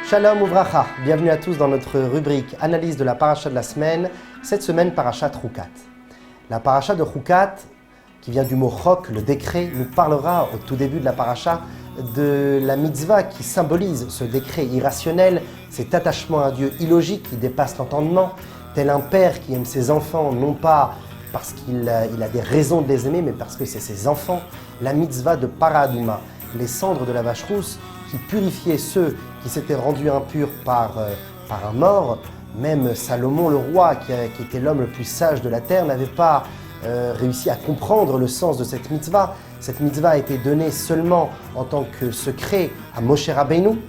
Shalom Uvracha, bienvenue à tous dans notre rubrique Analyse de la paracha de la semaine, cette semaine parachat Chukat. La paracha de Chukat, qui vient du mot chok, le décret, nous parlera au tout début de la paracha de la mitzvah qui symbolise ce décret irrationnel, cet attachement à Dieu illogique qui dépasse l'entendement, tel un père qui aime ses enfants, non pas parce qu'il a des raisons de les aimer, mais parce que c'est ses enfants. La mitzvah de Paraduma, les cendres de la vache rousse qui purifiaient ceux qui s'étaient rendus impurs par un mort. Même Salomon le roi, qui était l'homme le plus sage de la terre, n'avait pas réussi à comprendre le sens de cette mitzvah. Cette mitzvah a été donnée seulement en tant que secret à Moshe Rabbeinu.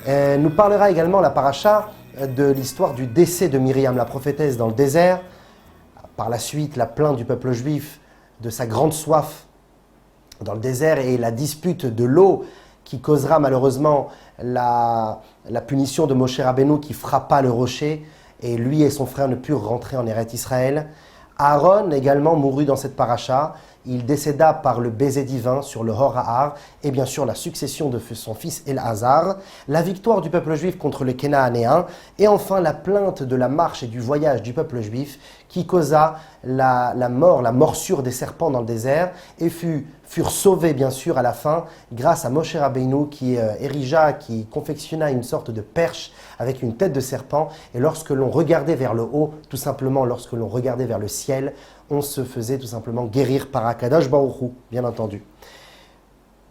Nous parlera également la paracha de l'histoire du décès de Myriam, la prophétesse, dans le désert. Par la suite, la plainte du peuple juif de sa grande soif dans le désert et la dispute de l'eau qui causera malheureusement la punition de Moshe Rabbeinu qui frappa le rocher et lui et son frère ne purent rentrer en Eretz Israël. Aaron également mourut dans cette paracha. Il décéda par le baiser divin sur le Hor Ha'ar et bien sûr la succession de son fils El-Hazar, la victoire du peuple juif contre les Kénaanéens et enfin la plainte de la marche et du voyage du peuple juif qui causa la morsure des serpents dans le désert et furent sauvés bien sûr à la fin grâce à Moshe Rabbeinu qui confectionna une sorte de perche avec une tête de serpent et lorsque l'on regardait vers le haut, tout simplement lorsque l'on regardait vers le ciel, on se faisait tout simplement guérir par Akadosh Baruch Hu, bien entendu.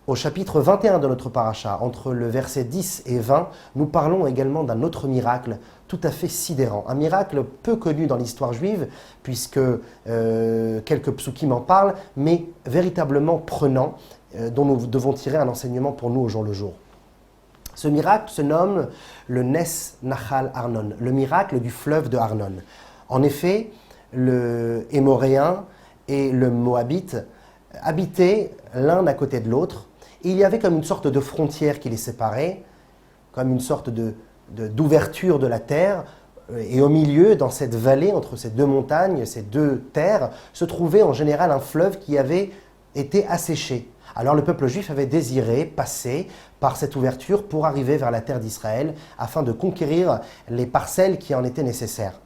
Au chapitre 21 de notre paracha, entre le verset 10 et 20, nous parlons également d'un autre miracle tout à fait sidérant. Un miracle peu connu dans l'histoire juive, puisque quelques psukim en parlent, mais véritablement prenant, dont nous devons tirer un enseignement pour nous au jour le jour. Ce miracle se nomme le Nes Nachal Arnon, le miracle du fleuve de Arnon. En effet, le Hémoréen et le Moabite habitaient l'un à côté de l'autre. Et il y avait comme une sorte de frontière qui les séparait, comme une sorte d'ouverture de la terre. Et au milieu, dans cette vallée, entre ces deux montagnes, ces deux terres, se trouvait en général un fleuve qui avait été asséché. Alors le peuple juif avait désiré passer par cette ouverture pour arriver vers la terre d'Israël afin de conquérir les parcelles qui en étaient nécessaires.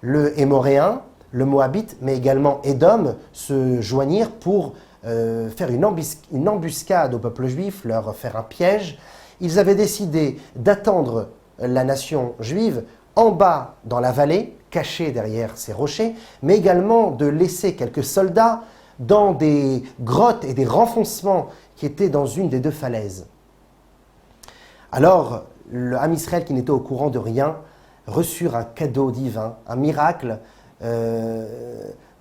Le Hémoréen, le Moabite, mais également Édom, se joignirent pour faire une embuscade au peuple juif, leur faire un piège. Ils avaient décidé d'attendre la nation juive en bas dans la vallée, cachée derrière ces rochers, mais également de laisser quelques soldats dans des grottes et des renfoncements qui étaient dans une des deux falaises. Alors, le Ham Israël, qui n'était au courant de rien, reçurent un cadeau divin, un miracle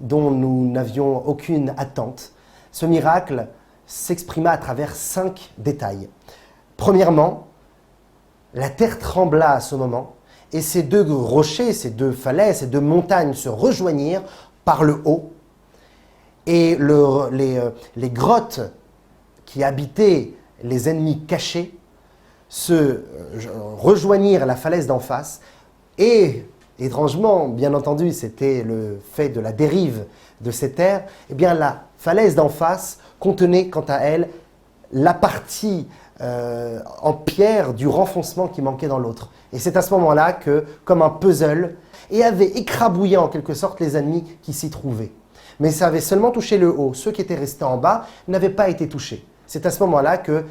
dont nous n'avions aucune attente. Ce miracle s'exprima à travers 5 détails. Premièrement, la terre trembla à ce moment et ces deux rochers, ces deux falaises, ces deux montagnes se rejoignirent par le haut et les grottes qui habitaient les ennemis cachés se rejoignirent la falaise d'en face et étrangement, bien entendu, c'était le fait de la dérive de ces terres, eh bien la falaise d'en face contenait quant à elle la partie en pierre du renfoncement qui manquait dans l'autre. Et c'est à ce moment-là que, comme un puzzle, et avait écrabouillé en quelque sorte les ennemis qui s'y trouvaient. Mais ça avait seulement touché le haut. Ceux qui étaient restés en bas n'avaient pas été touchés. C'est à ce moment-là que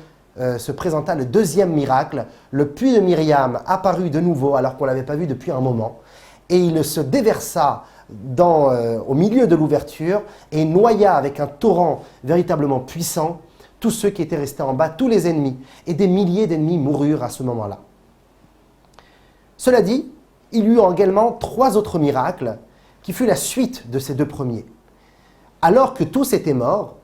se présenta le deuxième miracle. Le puits de Myriam apparut de nouveau alors qu'on ne l'avait pas vu depuis un moment. Et il se déversa au milieu de l'ouverture et noya avec un torrent véritablement puissant tous ceux qui étaient restés en bas, tous les ennemis. Et des milliers d'ennemis moururent à ce moment-là. Cela dit, il y eut également 3 autres miracles qui fut la suite de ces 2 premiers. Alors que tous étaient morts,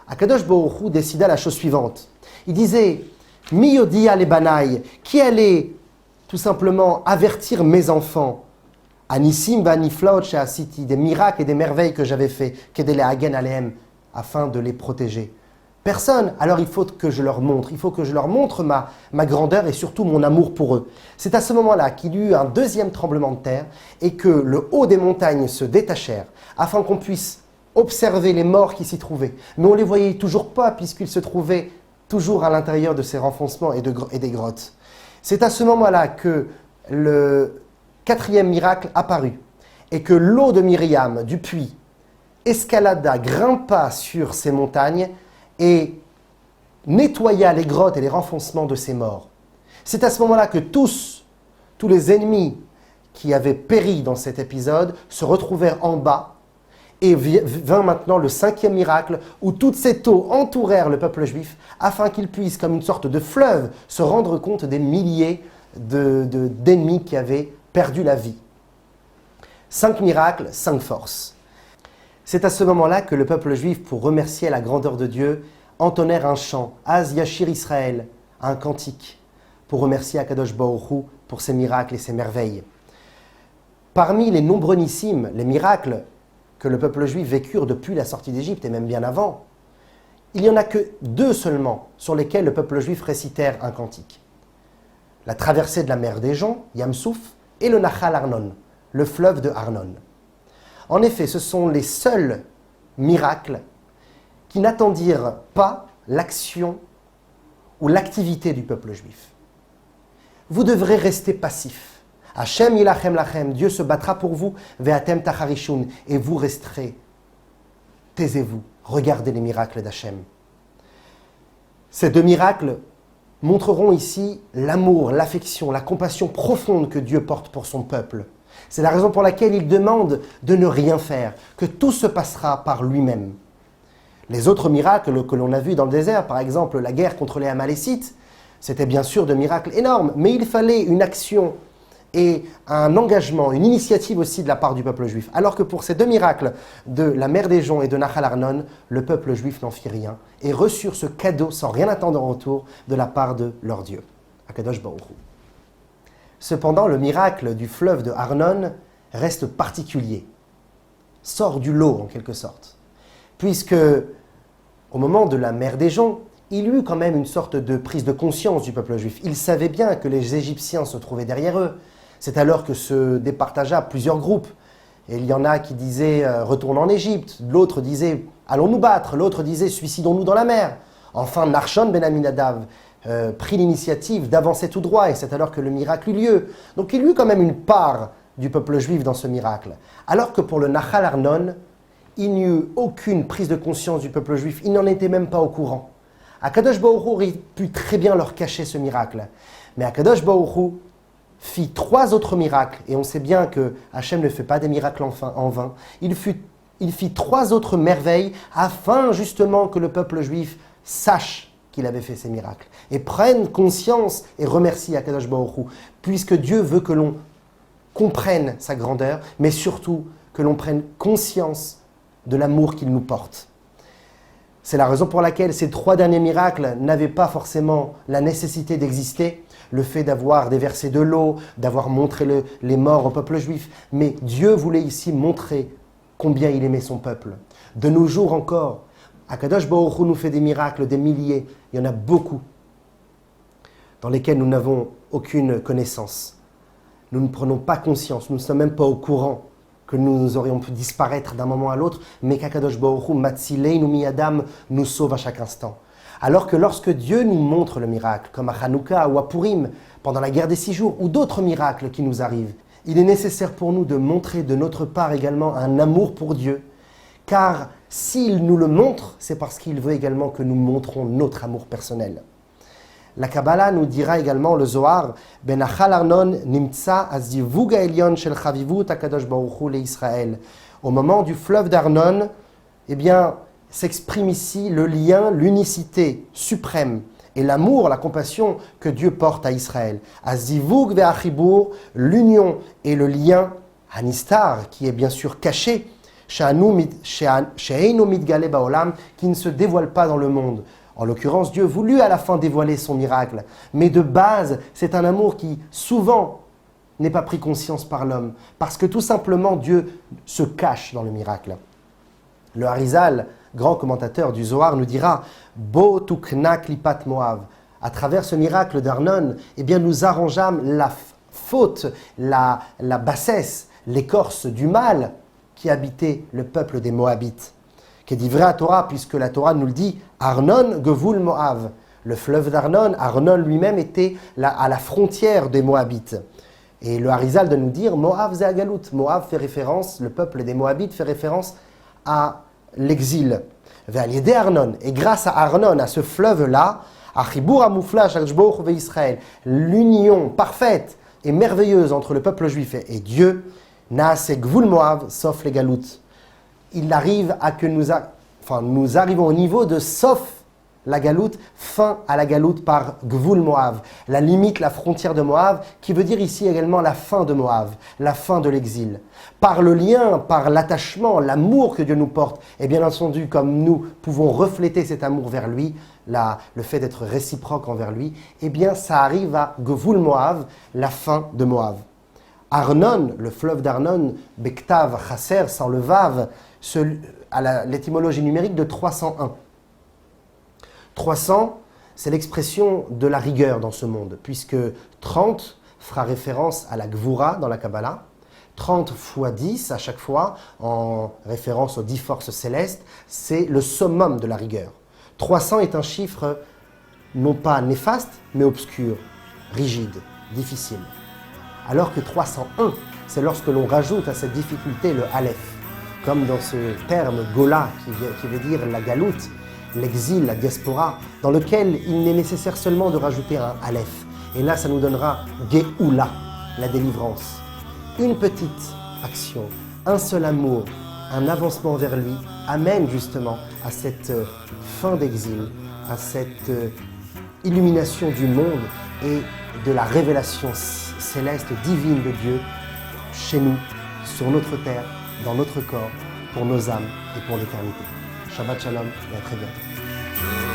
Akadosh Baruch Hu décida la chose suivante. Il disait « Mi yodia lebanaï » qui allait tout simplement avertir mes enfants Anissim v'aniflaot she'asiti, des miracles et des merveilles que j'avais fait, kedele hagen alehem, afin de les protéger. Personne, alors il faut que je leur montre ma grandeur et surtout mon amour pour eux. C'est à ce moment-là qu'il y eut un deuxième tremblement de terre et que le haut des montagnes se détachèrent afin qu'on puisse observer les morts qui s'y trouvaient. Mais on ne les voyait toujours pas puisqu'ils se trouvaient toujours à l'intérieur de ces renfoncements et des grottes. C'est à ce moment-là que le quatrième miracle apparut et que l'eau de Myriam du puits escalada, grimpa sur ces montagnes et nettoya les grottes et les renfoncements de ces morts. C'est à ce moment-là que tous les ennemis qui avaient péri dans cet épisode se retrouvèrent en bas et vint maintenant le cinquième miracle où toute cette eau entourèrent le peuple juif afin qu'il puisse, comme une sorte de fleuve, se rendre compte des milliers d'ennemis qui avaient perdu la vie. 5 miracles, 5 forces. C'est à ce moment-là que le peuple juif, pour remercier la grandeur de Dieu, entonnèrent un chant, Az Yashir Israël, un cantique, pour remercier Akadosh Baruch Hu pour ses miracles et ses merveilles. Parmi les nombreux nissim, les miracles que le peuple juif vécurent depuis la sortie d'Égypte et même bien avant, il n'y en a que 2 seulement sur lesquels le peuple juif récitèrent un cantique. La traversée de la mer des gens, Yamsouf, et le Nachal Arnon, le fleuve de Arnon. En effet, ce sont les seuls miracles qui n'attendirent pas l'action ou l'activité du peuple juif. Vous devrez rester passif. Hachem yilachem lachem, Dieu se battra pour vous, ve'atem tacharishun, et vous resterez. Taisez-vous, regardez les miracles d'Hachem. Ces 2 miracles montreront ici l'amour, l'affection, la compassion profonde que Dieu porte pour son peuple. C'est la raison pour laquelle il demande de ne rien faire, que tout se passera par lui-même. Les autres miracles que l'on a vus dans le désert, par exemple la guerre contre les Amalécites, c'était bien sûr de miracles énormes, mais il fallait une action et un engagement, une initiative aussi de la part du peuple juif. Alors que pour ces 2 miracles de la mer des Joncs et de Nachal Arnon, le peuple juif n'en fit rien et reçurent ce cadeau sans rien attendre en retour de la part de leur Dieu, Akadosh Baruch Hu. Cependant, le miracle du fleuve de Arnon reste particulier, sort du lot en quelque sorte, puisque au moment de la mer des Joncs, il y eut quand même une sorte de prise de conscience du peuple juif. Ils savaient bien que les Égyptiens se trouvaient derrière eux. C'est alors que se départagea plusieurs groupes. Et il y en a qui disaient « retourne en Égypte », l'autre disait « allons nous battre », l'autre disait « suicidons-nous dans la mer ». Enfin, Narshon ben Aminadav prit l'initiative d'avancer tout droit, et c'est alors que le miracle eut lieu. Donc il y eut quand même une part du peuple juif dans ce miracle. Alors que pour le Nachal Arnon, il n'y eut aucune prise de conscience du peuple juif, il n'en était même pas au courant. Akadosh Baruch Hu aurait pu très bien leur cacher ce miracle. Mais Akadosh Baruch Hu fit 3 autres miracles, et on sait bien que Hachem ne fait pas des miracles en vain. Il fit 3 autres merveilles afin justement que le peuple juif sache qu'il avait fait ces miracles et prenne conscience et remercie Akadosh Baruch Hu, puisque Dieu veut que l'on comprenne sa grandeur, mais surtout que l'on prenne conscience de l'amour qu'il nous porte. C'est la raison pour laquelle ces 3 derniers miracles n'avaient pas forcément la nécessité d'exister, le fait d'avoir déversé de l'eau, d'avoir montré les morts au peuple juif. Mais Dieu voulait ici montrer combien il aimait son peuple. De nos jours encore, Akadosh Baruch Hu nous fait des miracles, des milliers. Il y en a beaucoup dans lesquels nous n'avons aucune connaissance. Nous ne prenons pas conscience, nous ne sommes même pas au courant que nous aurions pu disparaître d'un moment à l'autre, mais qu'Akadosh Baruch Hu, Matzileinu miyadam, nous sauve à chaque instant. Alors que lorsque Dieu nous montre le miracle, comme à Hanouka ou à Purim, pendant la guerre des 6 jours, ou d'autres miracles qui nous arrivent, il est nécessaire pour nous de montrer de notre part également un amour pour Dieu, car s'il nous le montre, c'est parce qu'il veut également que nous montrons notre amour personnel. La Kabbalah nous dira également, le Zohar, Ben Nachal Arnon nimtza azivug ha'elyon shel chavivut HaKadosh Baruch Hu leIsraël. Au moment du fleuve d'Arnon, eh bien, s'exprime ici le lien, l'unicité suprême et l'amour, la compassion que Dieu porte à Israël. Azivug ve'achibur, l'union et le lien, Hanistar, qui est bien sûr caché, she'eino mitgale ba'olam, qui ne se dévoile pas dans le monde. En l'occurrence, Dieu voulut à la fin dévoiler son miracle. Mais de base, c'est un amour qui, souvent, n'est pas pris conscience par l'homme. Parce que tout simplement, Dieu se cache dans le miracle. Le Harizal, grand commentateur du Zohar, nous dira « Bo tukna klipat Moav ». À travers ce miracle d'Arnon, eh bien, nous arrangeâmes la faute, la bassesse, l'écorce du mal qui habitait le peuple des Moabites. Qui est dit vrai à Torah, puisque la Torah nous le dit, Arnon Gevul Moav, le fleuve d'Arnon. Arnon lui-même était à la frontière des Moabites. Et le Harizal de nous dire Moab c'est Agalut. Moab fait référence, le peuple des Moabites fait référence à l'exil. Ve'al-yedei Arnon. Et grâce à Arnon, à ce fleuve-là, Achibur Amoufla Shachboch ve Israël, l'union parfaite et merveilleuse entre le peuple juif et Dieu, Naase Gvul Moab, sauf les Galoutes. Il arrive à que nous arrivons au niveau de sauf la galoute, fin à la galoute par Gvul Moab, la limite, la frontière de Moab, qui veut dire ici également la fin de Moab, la fin de l'exil. Par le lien, par l'attachement, l'amour que Dieu nous porte, et bien entendu, comme nous pouvons refléter cet amour vers lui, le fait d'être réciproque envers lui, eh bien ça arrive à Gvul Moab, la fin de Moab. Arnon, le fleuve d'Arnon, Bektav, Chasser, sans le Vav, à l'étymologie numérique de 301. 300, c'est l'expression de la rigueur dans ce monde, puisque 30 fera référence à la Gvura dans la Kabbalah, 30 fois 10 à chaque fois, en référence aux 10 forces célestes, c'est le summum de la rigueur. 300 est un chiffre non pas néfaste, mais obscur, rigide, difficile. Alors que 301, c'est lorsque l'on rajoute à cette difficulté le Aleph, comme dans ce terme Gola qui veut dire la galoute, l'exil, la diaspora, dans lequel il n'est nécessaire seulement de rajouter un Aleph. Et là, ça nous donnera Geoula, la délivrance. Une petite action, un seul amour, un avancement vers lui, amène justement à cette fin d'exil, à cette illumination du monde et de la révélation céleste, divine de Dieu, chez nous, sur notre terre, dans notre corps, pour nos âmes et pour l'éternité. Shabbat Shalom et à très bientôt.